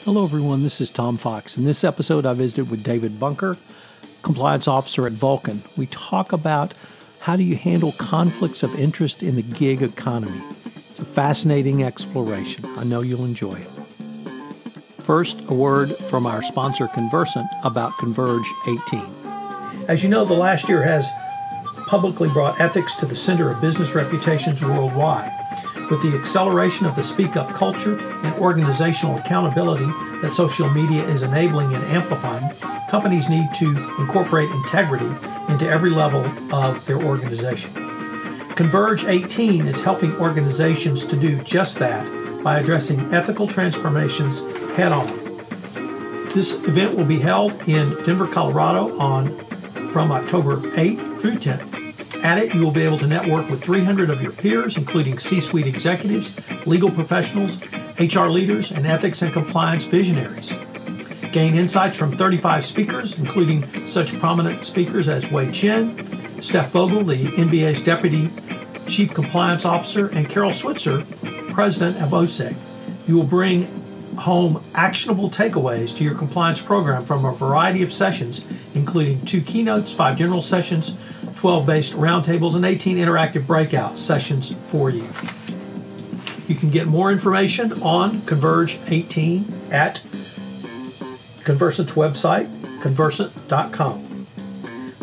Hello everyone, this is Tom Fox. In this episode I visited with David Bunker, Compliance Officer at Vulcan. We talk about how do you handle conflicts of interest in the gig economy. It's a fascinating exploration. I know you'll enjoy it. First, a word from our sponsor Conversant about CONVERGE18. As you know, the last year has publicly brought ethics to the center of business reputations worldwide. With the acceleration of the speak up culture and organizational accountability that social media is enabling and amplifying, companies need to incorporate integrity into every level of their organization. CONVERGE18 is helping organizations to do just that by addressing ethical transformations head on. This event will be held in Denver, Colorado from October 8th through 10th. At it, you will be able to network with 300 of your peers, including C-suite executives, legal professionals, HR leaders, and ethics and compliance visionaries. Gain insights from 35 speakers, including such prominent speakers as Wei Chen, Steph Vogel, the NBA's Deputy Chief Compliance Officer, and Carol Switzer, President of OSEG. You will bring home actionable takeaways to your compliance program from a variety of sessions, including 2 keynotes, 5 general sessions, 12 based roundtables, and 18 interactive breakout sessions for you. You can get more information on CONVERGE18 at Conversant's website, conversant.com.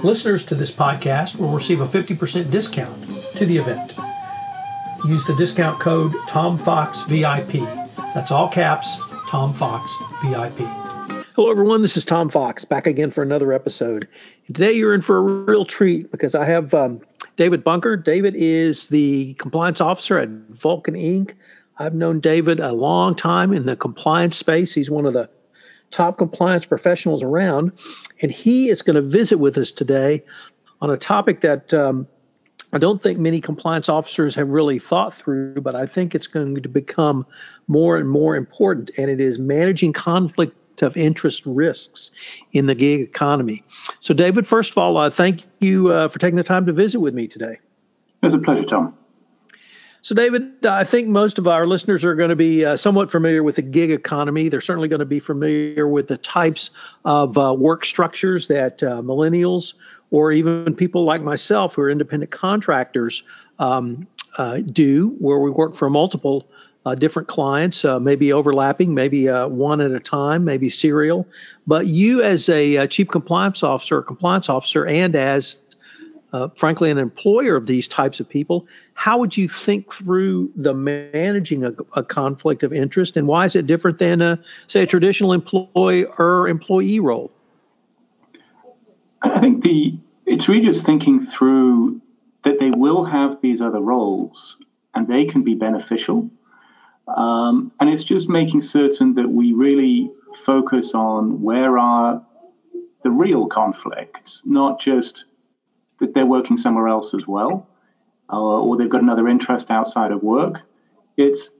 Listeners to this podcast will receive a 50% discount to the event. Use the discount code TOMFOXVIP. That's all caps, TOMFOXVIP. Hello, everyone. This is Tom Fox, back again for another episode. Today, you're in for a real treat because I have David Bunker. David is the compliance officer at Vulcan Inc. I've known David a long time in the compliance space. He's one of the top compliance professionals around, and he is going to visit with us today on a topic that I don't think many compliance officers have really thought through, but I think it's going to become more and more important, and it is managing conflict of interest risks in the gig economy. So, David, first of all, thank you for taking the time to visit with me today. It's a pleasure, Tom. So, David, I think most of our listeners are going to be somewhat familiar with the gig economy. They're certainly going to be familiar with the types of work structures that millennials or even people like myself who are independent contractors do, where we work for multiple different clients, maybe overlapping, maybe one at a time, maybe serial. But you as a chief compliance officer or compliance officer and as, frankly, an employer of these types of people, how would you think through the managing a conflict of interest, and why is it different than, say, a traditional employer-employee role? I think it's really just thinking through that they will have these other roles and they can be beneficial. And it's just making certain that we really focus on where are the real conflicts, not just that they're working somewhere else as well, or they've got another interest outside of work. Does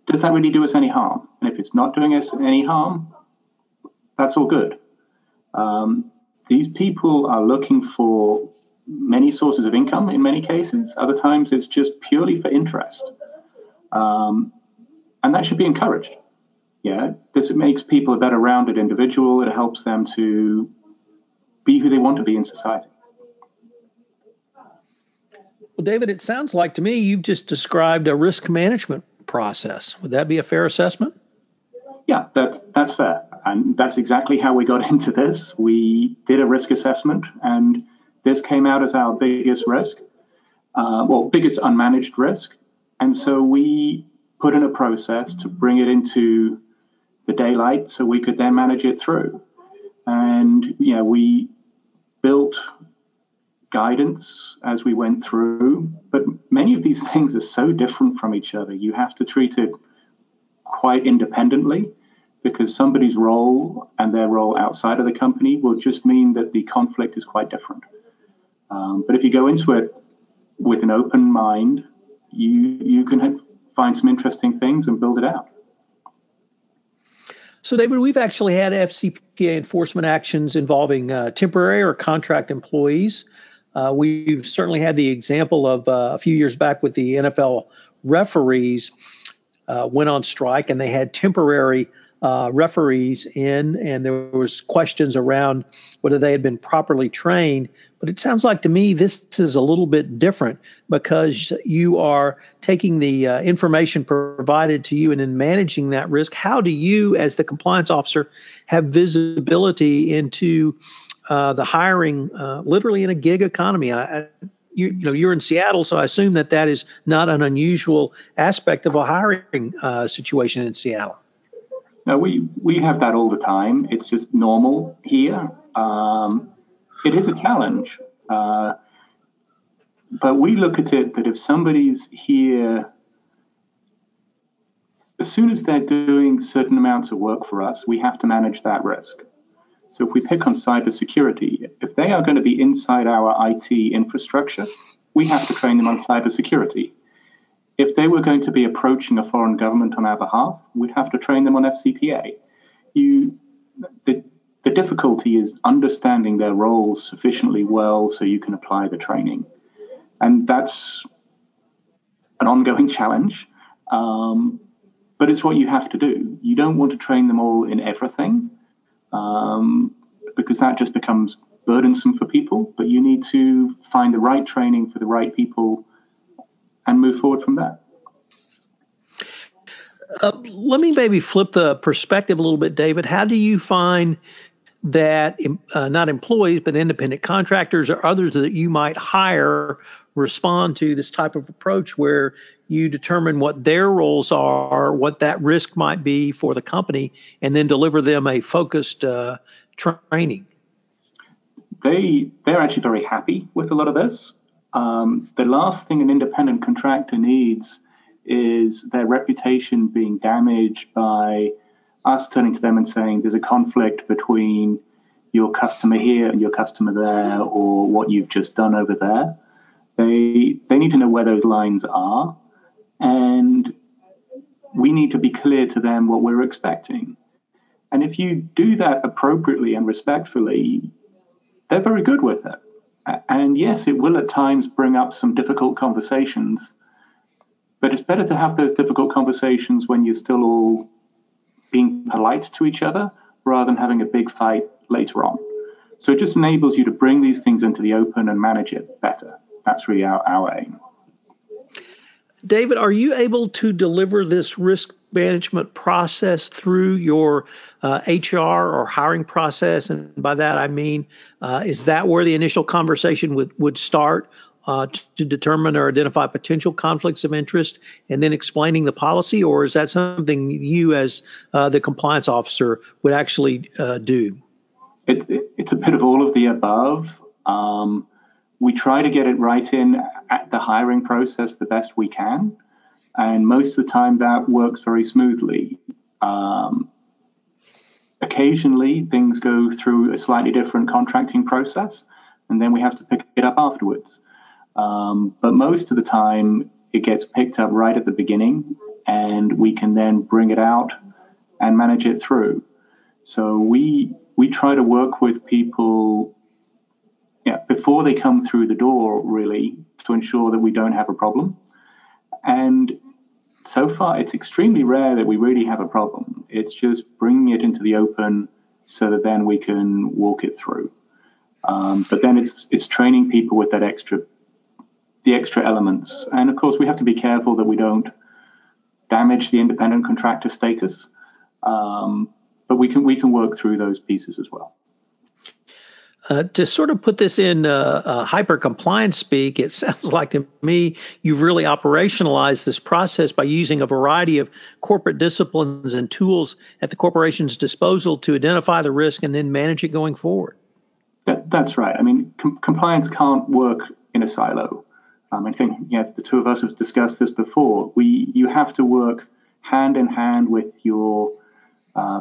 that really do us any harm? And if it's not doing us any harm, that's all good. These people are looking for many sources of income in many cases. Other times it's just purely for interest. And that should be encouraged. Yeah, this makes people a better rounded individual. It helps them to be who they want to be in society. Well, David, it sounds like to me you've just described a risk management process. Would that be a fair assessment? Yeah, that's fair. And that's exactly how we got into this. We did a risk assessment, and this came out as our biggest risk, biggest unmanaged risk. And so we put in a process to bring it into the daylight so we could then manage it through. And, we built guidance as we went through, but many of these things are so different from each other. You have to treat it quite independently because somebody's role and their role outside of the company will just mean that the conflict is quite different. But if you go into it with an open mind, you can find some interesting things and build it out. So, David, we've actually had FCPA enforcement actions involving temporary or contract employees. We've certainly had the example of a few years back with the NFL referees went on strike and they had temporary referees in, and there was questions around whether they had been properly trained. But it sounds like to me this is a little bit different because you are taking the information provided to you and then managing that risk. How do you, as the compliance officer, have visibility into the hiring, literally in a gig economy? You're in Seattle, so I assume that is not an unusual aspect of a hiring situation in Seattle. No, we have that all the time. It's just normal here. It is a challenge, but we look at it that if somebody's here, as soon as they're doing certain amounts of work for us, we have to manage that risk. So if we pick on cybersecurity, if they are going to be inside our IT infrastructure, we have to train them on cybersecurity. If they were going to be approaching a foreign government on our behalf, we'd have to train them on FCPA. The difficulty is understanding their roles sufficiently well so you can apply the training. And that's an ongoing challenge, but it's what you have to do. You don't want to train them all in everything, because that just becomes burdensome for people, but you need to find the right training for the right people and move forward from there. Let me maybe flip the perspective a little bit, David. How do you find that not employees, but independent contractors or others that you might hire respond to this type of approach where you determine what their roles are, what that risk might be for the company, and then deliver them a focused training? They're actually very happy with a lot of this. The last thing an independent contractor needs is their reputation being damaged by us turning to them and saying there's a conflict between your customer here and your customer there, or what you've just done over there. They need to know where those lines are, and we need to be clear to them what we're expecting. And if you do that appropriately and respectfully, they're very good with it. And yes, it will at times bring up some difficult conversations, but it's better to have those difficult conversations when you're still all being polite to each other rather than having a big fight later on. So it just enables you to bring these things into the open and manage it better. That's really our aim. David, are you able to deliver this risk management process through your HR or hiring process? And by that, I mean, is that where the initial conversation would start to determine or identify potential conflicts of interest and then explaining the policy? Or is that something you as the compliance officer would actually do? It's a bit of all of the above. We try to get it right in at the hiring process the best we can. And most of the time that works very smoothly. Occasionally things go through a slightly different contracting process, and then we have to pick it up afterwards. But most of the time it gets picked up right at the beginning, and we can then bring it out and manage it through. So we try to work with people before they come through the door, really, to ensure that we don't have a problem. And so far, it's extremely rare that we really have a problem. It's just bringing it into the open so that then we can walk it through. But then it's training people with the extra elements. And of course, we have to be careful that we don't damage the independent contractor status. But we can work through those pieces as well. To sort of put this in hyper compliance speak, it sounds like to me you've really operationalized this process by using a variety of corporate disciplines and tools at the corporation's disposal to identify the risk and then manage it going forward. That's right. I mean, compliance can't work in a silo. I think the two of us have discussed this before. You have to work hand in hand with your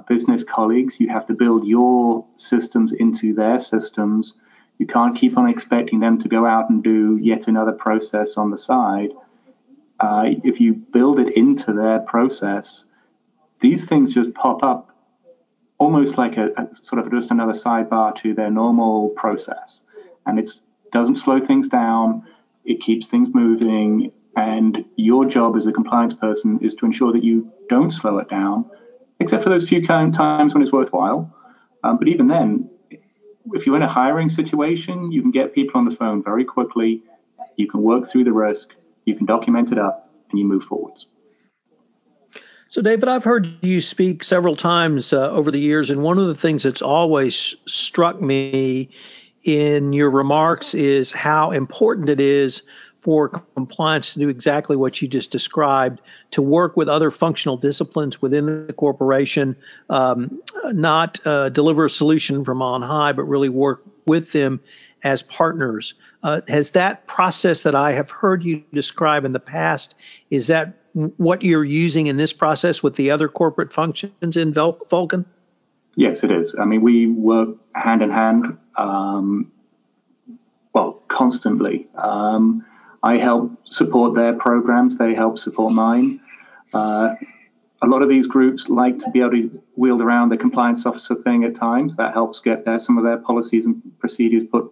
business colleagues. You have to build your systems into their systems. You can't keep on expecting them to go out and do yet another process on the side. If you build it into their process, these things just pop up almost like a sort of just another sidebar to their normal process. And it doesn't slow things down. It keeps things moving. And your job as a compliance person is to ensure that you don't slow it down, except for those few times when it's worthwhile. But even then, if you're in a hiring situation, you can get people on the phone very quickly. You can work through the risk, you can document it up, and you move forwards. So, David, I've heard you speak several times over the years, and one of the things that's always struck me in your remarks is how important it is for compliance to do exactly what you just described, to work with other functional disciplines within the corporation, not deliver a solution from on high, but really work with them as partners. Has that process that I have heard you describe in the past, is that what you're using in this process with the other corporate functions in Vulcan? Yes, it is. I mean, we work hand in hand, constantly. I help support their programs. They help support mine. A lot of these groups like to be able to wield around the compliance officer thing at times. That helps get some of their policies and procedures put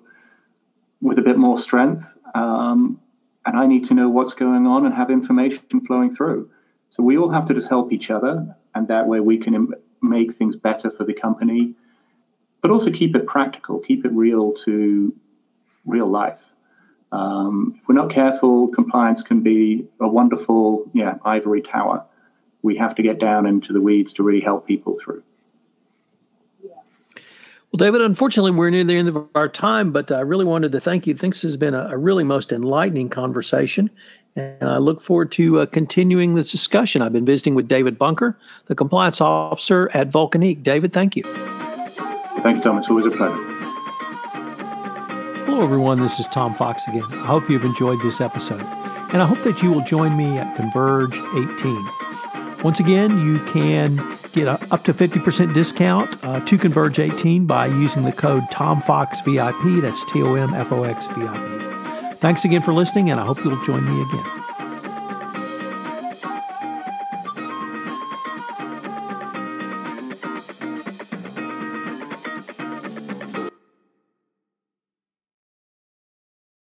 with a bit more strength. And I need to know what's going on and have information flowing through. So we all have to just help each other, and that way we can make things better for the company, but also keep it practical, keep it real to real life. If we're not careful, compliance can be a wonderful, ivory tower. We have to get down into the weeds to really help people through. Well, David, unfortunately, we're near the end of our time, but I really wanted to thank you. This has been a really most enlightening conversation, and I look forward to continuing this discussion. I've been visiting with David Bunker, the compliance officer at Vulcan Inc. David, thank you. Thank you, Tom. It's always a pleasure. Hello, everyone. This is Tom Fox again. I hope you've enjoyed this episode, and I hope that you will join me at Converge 18. Once again, you can get up to 50% discount to Converge 18 by using the code TOMFOXVIP. That's TOMFOXVIP. Thanks again for listening, and I hope you'll join me again.